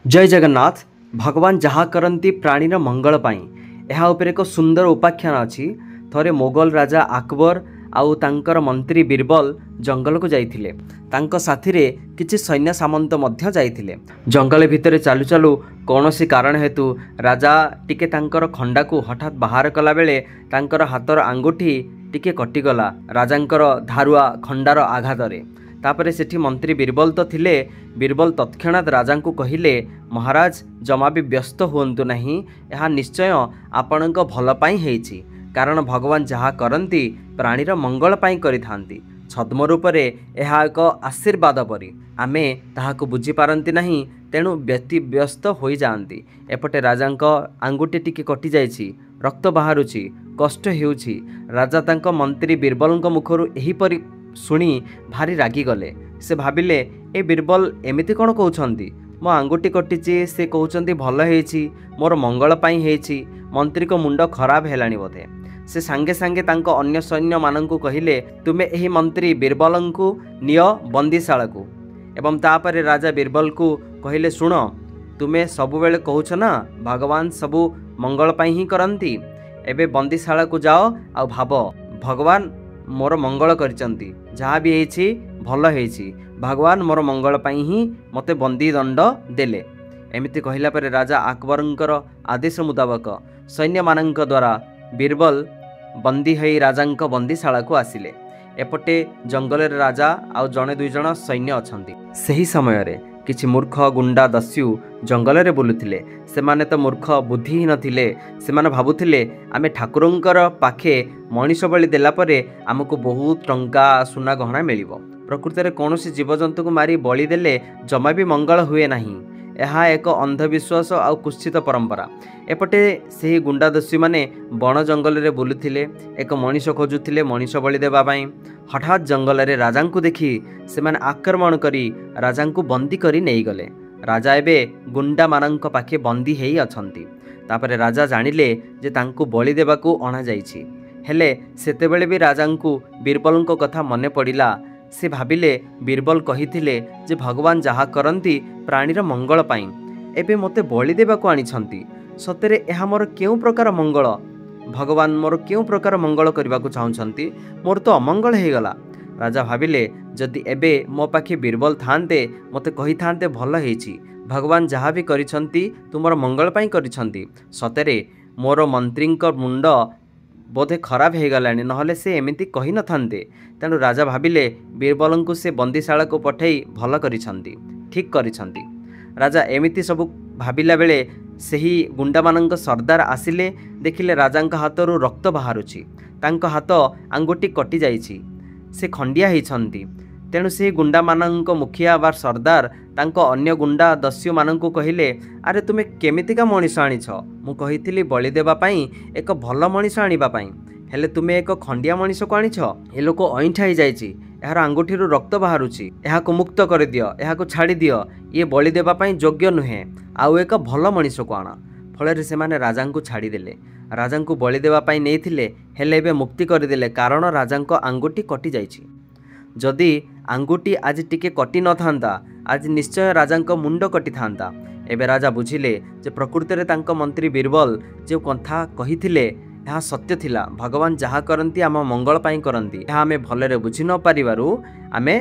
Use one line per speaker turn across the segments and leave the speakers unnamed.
जय जगन्नाथ। भगवान जहाँ करती प्राणीर मंगल पाई यह उपर एक सुंदर उपाख्यान अच्छी। थरे मोगल राजा अकबर आउ तांकर मंत्री बीरबल जंगल को जाइथिले। तांको साथी रे किछि सैन्य सामंत मध्य जाइथिले। जंगल भितर चालू चालू कौनसी कारण हेतु राजा टिके तांकर खंडा को हठात बाहर कला बेले तांकर हाथर आंगुठी टिके कटिगला राजांकर धारुआ खंडार आघातरे। तापरे सेठी मंत्री बीरबल तो थिले। बीरबल तत्क्षणात राजा को कहिले, महाराज जमा भी व्यस्त हुअन्तु नहीं, यह निश्चय आपणक भल पाई हेछि। कारण भगवान जहाँ करती प्राणीर मंगल पाई करिथांती। छद्म रूपरे यह एक आशीर्वाद परी आमे ताहाको बुझी पारंती नहीं, तेणु व्यस्त हो जाती। एपटे राजांक आंगुठी टिके कटि जाइछि, रक्त बाहरुछि, कष्ट हेउछि। राजा तांक मंत्री बीरबलଙ୍କ मुखरु एहीपरि शुणी भारी रागी गले। से भाविले ए बीरबल एमिति कौन कहउछंती, मो आंगुठी कटिछि, से कहउछंती भल हेछि, मोर मंगल पाई हेछि। मंत्री को मुंड खराब हेलानी बोधे। से सांगे सांगे तांको अन्य सैन्य मानंकु कहिले, तुमे एही मंत्री बीरबलंकु निय बंदीशाला को। एवं तापरे राजा बीरबल को कहिले, शुण तुमे सबुबेले कहउछ ना भगवान सबु मंगल पाई ही करंती। एबे बंदीशाला को जाओ आ भाव भगवान मोर मंगल करिचंती, जहाँ भी हेछि भल हेछि। भगवान मोर मंगल पाई ही मते बंदी दंड देले। एमिति कहिला परे राजा अकबरंकर आदेश मुताबक सैन्य मानंक द्वारा बीरबल बंदी होई राजांक बंदीशाला को आसिले। एपटे जंगल राजा आउ जणे दुई जण सैन्य अछंती। सही समय रे किछि मूर्ख गुंडा दस्यु जंगल रे बुलुथिले। सेमाने तो मूर्ख बुद्धिहीन थिले। सेमाने भाबुथिले आमे ठाकुरंकर पाखे मनीष बलि देला परे आमको बहुत टंका सुना गहना मिलिबो। प्रकृत रे कोनोसी जीवजंतु को मारी बलि देले जमा भी मंगल हुए नहीं। यह एक अंधविश्वास आउ कुत्सित परंपरा। एपटे से गुंडा दस्यु माने बण जंगल रे बुलुथिले, एक मनीष खोजुथिले मनीष बलि देबा पई। हठात जंगल रे राजा को देखि सेमाने आक्रमण करी राजा को बंदी करी नहीं गले। राजा एबे गुंडा मानंक पाखे बंदी हेई अछंती। तापरे राजा जानिले जे तांको बलि देबाकू अणा जाइछि। हेले सेतेबेले भी राजा को बीरबलंक कथा मने पड़िला। से भाविले बीरबल कहिथिले जे भगवान जहाँ करती प्राणीर मंगल पाई एबे मते बलि देबाकू आनिछंती। सतेरे एहा मोर केउ प्रकार मंगल, भगवान मोर केउ प्रकार मंगल करबाकू चाहुछंती, मोर तो अमंगल हे गला। राजा भाविले जदि एबे मो पाखे बीरबल थांते मते कहि थांते भल हेछि, भगवान जहाँ भी करिछंती तुमर मंगल पाई करिछंती। सतेरे मोर मंत्रींक मुंड बोधे खराब हो गलानी, नहले से एमिति कहि न थांते। तेणु राजा भाविले बीरबलंकु से बंदीशाला को पठेई भल करिछंती, ठीक करिछंती। राजा एमिति सब भाविला बेले सेही गुंडा मानंक सरदार आसिले। देखिले राजांक हाथरू रक्त बाहरुछि, तांक हाथ आंगुठी कटि जाइछि, से खंडिया हेइछंती। तेणु से गुंडा मानंक मुखिया बा सरदार तांको अन्य गुंडा दस्यु मानंकु कहिले, अरे तुमे केमितिका मनीष आनिछ? मु कहिथिली बलि देबा पई एक भल मनीष आनिबा पई, हेले तुमे एक खंडिया मनीष को आनिछ। ए लोक अइठा ही जाइछि, एहार आंगुठीरू रक्त बाहरुछि, एहाको मुक्त कर दियो, एहाको छाड़ी दियो, ये बलि देबा पई योग्य नुहे, आउ एक भल मनीष को आण। फଳରେ ସେମାନେ ରାଜାଙ୍କୁ ଛାଡ଼ିଦେଲେ। ରାଜାଙ୍କୁ ବଳି ଦେବା ପାଇଁ ନେଇଥିଲେ, ହେଲେ ଏବେ ମୁକ୍ତି କରିଦେଲେ, କାରଣ ରାଜାଙ୍କ ଆଙ୍ଗୁଠି କଟି ଯାଇଛି। ଯଦି ଆଙ୍ଗୁଠି ଆଜି ଟିକେ କଟି ନଥାନ୍ତା, ଆଜି ନିଶ୍ଚୟ ରାଜାଙ୍କ ମୁଣ୍ଡ କଟିଥାନ୍ତା। ଏବେ ରାଜା ବୁଝିଲେ ଯେ ପ୍ରକୃତରେ ତାଙ୍କ ମନ୍ତ୍ରୀ ବୀରବଲ ଯେଉଁ କଥା କହିଥିଲେ ଏହା ସତ୍ୟ ଥିଲା। ଭଗବାନ ଯାହା କରନ୍ତି ଆମ ମଙ୍ଗଳ ପାଇଁ କରନ୍ତି। ଏହା ଆମେ ଭଲରେ ବୁଝି ନ ପାରିବାରୁ ଆମେ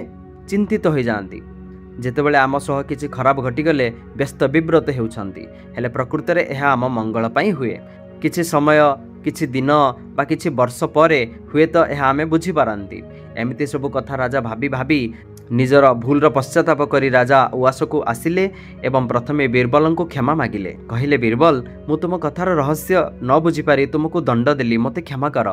ଚିନ୍ତିତ ହୋଇଯାଆନ୍ତି। ଯେତେବେଳେ ଆମ ସହ କିଛି ଖରାପ ଘଟିଗଲେ ବ୍ୟସ୍ତ ବିବ୍ରତ ହେଉଛନ୍ତି, ହେଲେ ପ୍ରକୃତରେ ଏହା ଆମ ମଙ୍ଗଳ ପାଇଁ ହୁଏ। କିଛି ସମୟ, କିଛି ଦିନ ବା କିଛି ବର୍ଷ ପରେ ହୁଏତ ଏହା ଆମେ ବୁଝିପାରନ୍ତି। ଏମିତି ସବୁ କଥା ରାଜା ଭାବି ଭାବି ନିଜର ଭୁଲର ପଶ୍ଚାତାପ କରି ରାଜା ଉଆସକୁ ଆସିଲେ ଏବଂ ପ୍ରଥମେ ବୀରବଲଙ୍କୁ କ୍ଷମା ମାଗିଲେ। କହିଲେ, ବୀରବଲ, ମୁଁ ତୁମ କଥାର ରହସ୍ୟ ନ ବୁଝିପାରି ତୁମକୁ ଦଣ୍ଡ ଦେଲି, ମୋତେ କ୍ଷମା କର।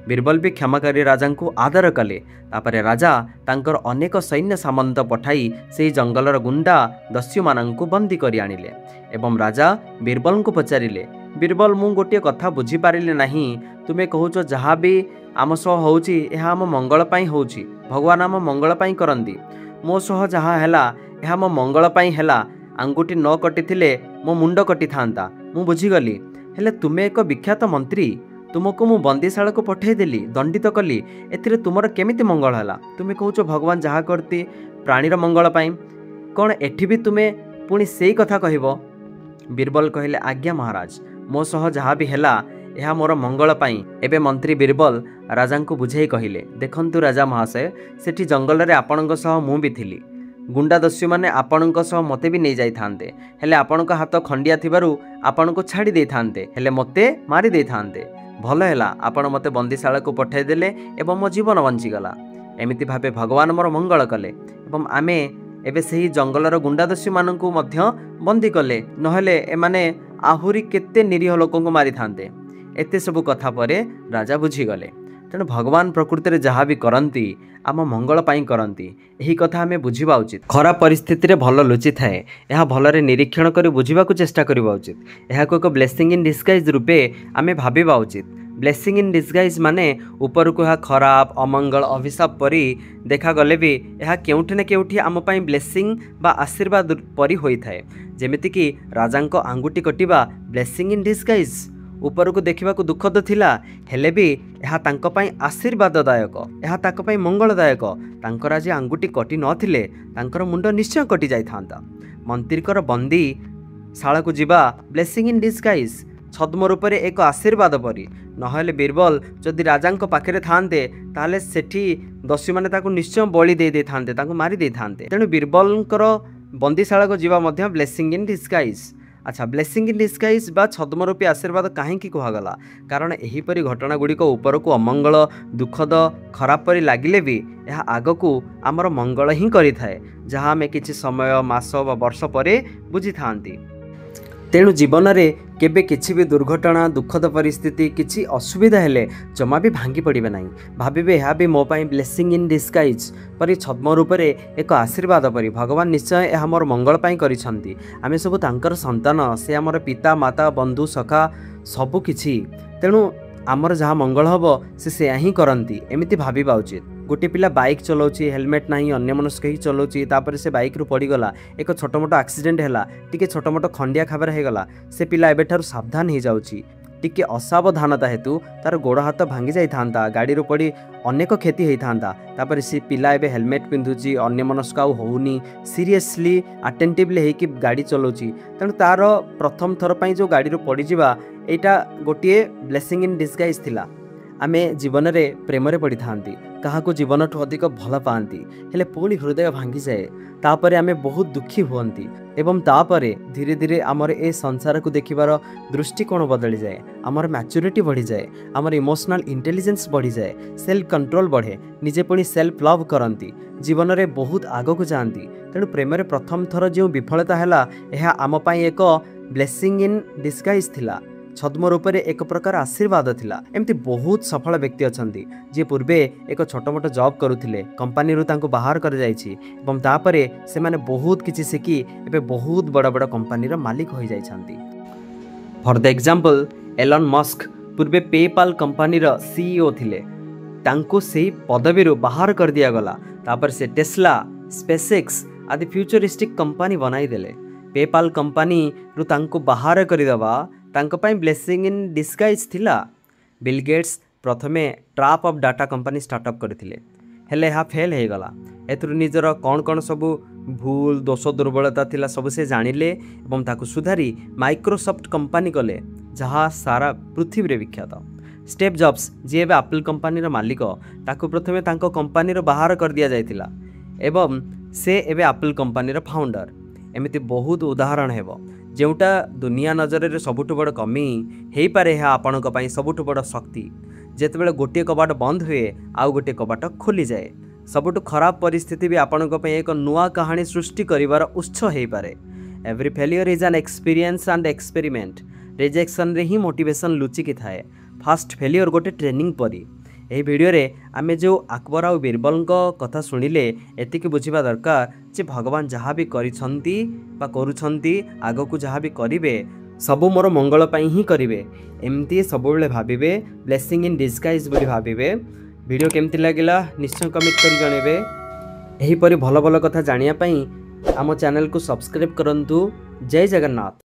ବୀରବଲ ବି କ୍ଷମା କରି ରାଜାଙ୍କୁ ଆଦର କଲେ। ତାପରେ ରାଜା ତାଙ୍କର ଅନେକ ସୈନ୍ୟ ସାମନ୍ତ ପଠାଇ ସେହି ଜଙ୍ଗଲର ଗୁଣ୍ଡା ଦସ୍ୟୁମାନଙ୍କୁ ବନ୍ଦୀ କରି ଆଣିଲେ। ଏବଂ ରାଜା ବୀରବଲଙ୍କୁ ପଚାରିଲେ, ବୀରବଲ, ମୁଁ ଗୋଟିଏ କଥା ବୁଝିପାରିଲି ନାହିଁ। ତୁମେ କହୁଛ ଯାହା ବି ଆମ ସହ ହେଉଛି ଏହା ଆମ ମଙ୍ଗଳ ପାଇଁ ହେଉଛି, ଭଗବାନ ଆମ ମଙ୍ଗଳ ପାଇଁ କରନ୍ତି। ମୋ ସହ ଯାହା ହେଲା ଏହା ମୋ ମଙ୍ଗଳ ପାଇଁ ହେଲା। ଆଙ୍ଗୁଠି ନ କଟିଥିଲେ ମୋ ମୁଣ୍ଡ କଟିଥାନ୍ତା, ମୁଁ ବୁଝିଗଲି। ହେଲେ ତୁମେ ଏକ ବିଖ୍ୟାତ ମନ୍ତ୍ରୀ, तुमको मु बंदीशाला को पठेदेली, दंडित कली, एथिरे तुमर केमिति मंगल है? तुम्हें कहूच भगवान जहाँ करती प्राणीर मंगल पाई। कौन एठी भी तुम्हें पुणी से कथा कहब। बीरबल कहले आज्ञा महाराज, मो सह जहाँ भी हैला यह मोर मंगल पाई। एबे मंत्री बीरबल राजा को बुझाई कहले, देखंतु राजा महाशय, सेठी जंगल रे आपणक सह मु भी थिली। गुंडा दस्यु माने आपणक सह मते भी नहीं जाई थांते, हेले आपणक हाथ खंडिया थिबारु आपणक छाड़ी दे थांते, हेले मते मारी दे थांते। भल हैला आपण मते बंदीशाला को पठाई देले एवं मो जीवन बंची गला। एमिति भाबे भगवान मोर मंगल कले एवं आमे एबे सही जंगलर गुंडा दस्यु माननकु मध्य बंदी कले, नहेले एमाने आहुरी केते निरीह लोकंकु मारी थांते। एते सब कथा परे राजा बुझीगले। तेणु भगवान प्रकृति में जहाँ भी करती आम मंगल पाई करती, यही कथा आम बुझा उचित। खराब परिस्थिति रे भल लुचि थाए, यह भलरे निरीक्षण कर बुझा चेष्टा करवा उचित। यह को एक ब्लेसिंग इन डिस्गाइज रूपे आम भाविबा उचित। ब्लेसिंग इन डिस्गाइज माने ऊपर को यह खराब अमंगल अभिशाप परी देखा गले भी यह केउठी न केउठी आम पाई ब्लेसिंग बा आशीर्वाद परी होई थाए। जेमिति कि राजांको आंगुठी कटिबा ब्लेसिंग इन डिस्गाइज ऊपर को देखा दुखद थिला, हेले भी यह तांको पाई आशीर्वाददायक, यह ताको पाई मंगलदायक। तांकर आज आंगुठी कटि नथिले तांकर मुंड निश्चय कटि जाई थांता। मंत्रीकर बंदी शाला को जीवा ब्लेसिंग इन डिस्गाइज, छद्म रूप से एक आशीर्वाद परी। नहले बीरबल जदि राजांको पाखरे थांते ताले सेठी दस्यु माने ताको निश्चय बलि दे थांते, ताको मारी दे थांते। तेणु बीरबलकर बंदीशाला को जीवा मध्य ब्लेसिंग इन डिस्गाइज। अच्छा, ब्लेसिंग इन डिस्गाइज बा छद्मरूपी आशीर्वाद कहीं कहगला, कारण एहीपरि घटना गुड़िक ऊपर को अमंगल दुखद खराब परि लगिले भी यह आग को आमर मंगल ही करिथाए, जहाँ आम किछि समय मास बा वर्ष परे बुझी थांती। तेणु जीवन में केबे किछि भी दुर्घटना दुखद परिस्थिति किछि असुविधा हेले जमा भी भांगी पड़े ना, भाविबे यह भी मो पाई ब्लेसिंग इन डिस्गाइज परी छद्म रूप से एक आशीर्वाद परी भगवान निश्चय यह मोर मंगल पाई करिसंती। आमे सब तांकर संतान, से आमर पिता माता बंधु सखा सबु किछि। तेणु आमर जहाँ मंगल हम से ही करती, एमती भाविबा उचित। गोटे पिला बाइक चलाउछि, हेलमेट नहीं अन्यमनस्क ही चलाउछि, तापर से बाइक रु पड़ीगला, एक छोट मोट एक्सीडेंट है, टिके छोट मोट खंडिया खाबर होगला, से पिला एबेठारु सावधान हो जाउछि। टिके असावधानता हेतु तार गोड़ हाथ भांगी जाई थांता, गाड़ी रु पड़ी अनेक क्षति होई थांता। तापर से पिला एबे हेलमेट पिंधुछि, अन्यमनस्क आउ होउनी, सीरियसली अटेंटिवली हेकि गाड़ी चलाउछि। तेणु तार प्रथम थर पई जो गाड़ी रु पड़ी जिबा एटा गोटे ब्लेसिंग इन डिस्गाइज थिला। आमे जीवन में प्रेम पड़ी था, क्या जीवन ठू अधिक भल पाती, हेले पुणी हृदय भांगी जाए, तापर आमे बहुत दुखी हुअंती एवं तापर धीरे धीरे आमर ए संसार को देखिबार दृष्टिकोण बदली जाए, आमर मैच्योरिटी बढ़ी जाए, आमर इमोशनल इंटेलिजेंस बढ़ी जाए, सेल्फ कंट्रोल बढ़े, निजे पुणी सेल्फ लव करती, जीवन में बहुत आग को जाती। तेणु प्रेम प्रथम थर जो विफलता है यह आम पाई एक ब्लेसिंग इन डिस्गाइज थिला, छद्म रूप से एक प्रकार आशीर्वाद थिला। एमती बहुत सफल व्यक्ति अछंती जे पूर्वे एक छोट मोट जॉब करुथिले, कंपनी रु तांको बाहर कर जाइछि एवं तापरे से माने बहुत किछि सिखी एबे बहुत बड़ बड़ कंपनी रो मालिक होई जाइछंती। For the example Elon Musk पूर्वे पेपाल कंपनी रो सीईओ थिले, तांको सेही पदवी रु बाहर कर दिया गला। तापर से टेस्ला, स्पेसएक्स आदि फ्यूचरिस्टिक कंपनी बनाई देले। पेपाल कंपनी रु तांको बाहर कर देवा तांको पाई ब्लेसिंग इन डिस्गाइज थिला। बिल गेट्स प्रथमे trap of data company startup करथिले, हेले हा फेल हो गला। एथुरु निजर कौन कौन सबू भूल दोष दुर्बलता थिला सब से जानिले एवं ताकु सुधारी माइक्रोसॉफ्ट कंपनी कले, जहाँ सारा पृथ्वी रे विख्यात। स्टेव जॉब्स जी एबे एप्पल कंपनी रो मालिक, ताकु प्रथमे तांको कंपनी रो बाहर कर दिया जाइथिला एवं से एबे एप्पल कंपनी रो फाउंडर। एमिति बहुत उदाहरण हेबो, जोटा दुनिया नजर में सबुठ बड़ कमी हो पारे आपणक सबुठ बड़ शक्ति। जेतेबेले गोटे कबाट बंद हुए आउ गोटे कबाट खोली जाए, सबुठ खराब परिस्थिति भी आपणक एक नुआ कहानी सृष्टि करिवार उत्स हो पारे। Every failure is an experience and experiment. Rejection रे ही मोटिवेशन लुचिकी थाए। फास्ट फेलियर गोटे ट्रेनिंग परी। यही वीडियो रे आमे जो अकबर और बीरबल कथा शुणिले एतिकी बुझिबा दरकार जे भगवान जहाँ भी करिछंती बा करूछंती आगकू जहाँ भी करिवे सबु मोर मंगल पाई ही करिवे, एमती सबुबेले भाबिबे। ब्लेसिंग इन डिस्गाइज बोली भाबिबे। वीडियो केमती लागिला निश्चय कमेंट करी जणेबे। एही परि भल भल कथा जानिया पई आम चैनल को सब्सक्राइब करंतु। जय जगन्नाथ।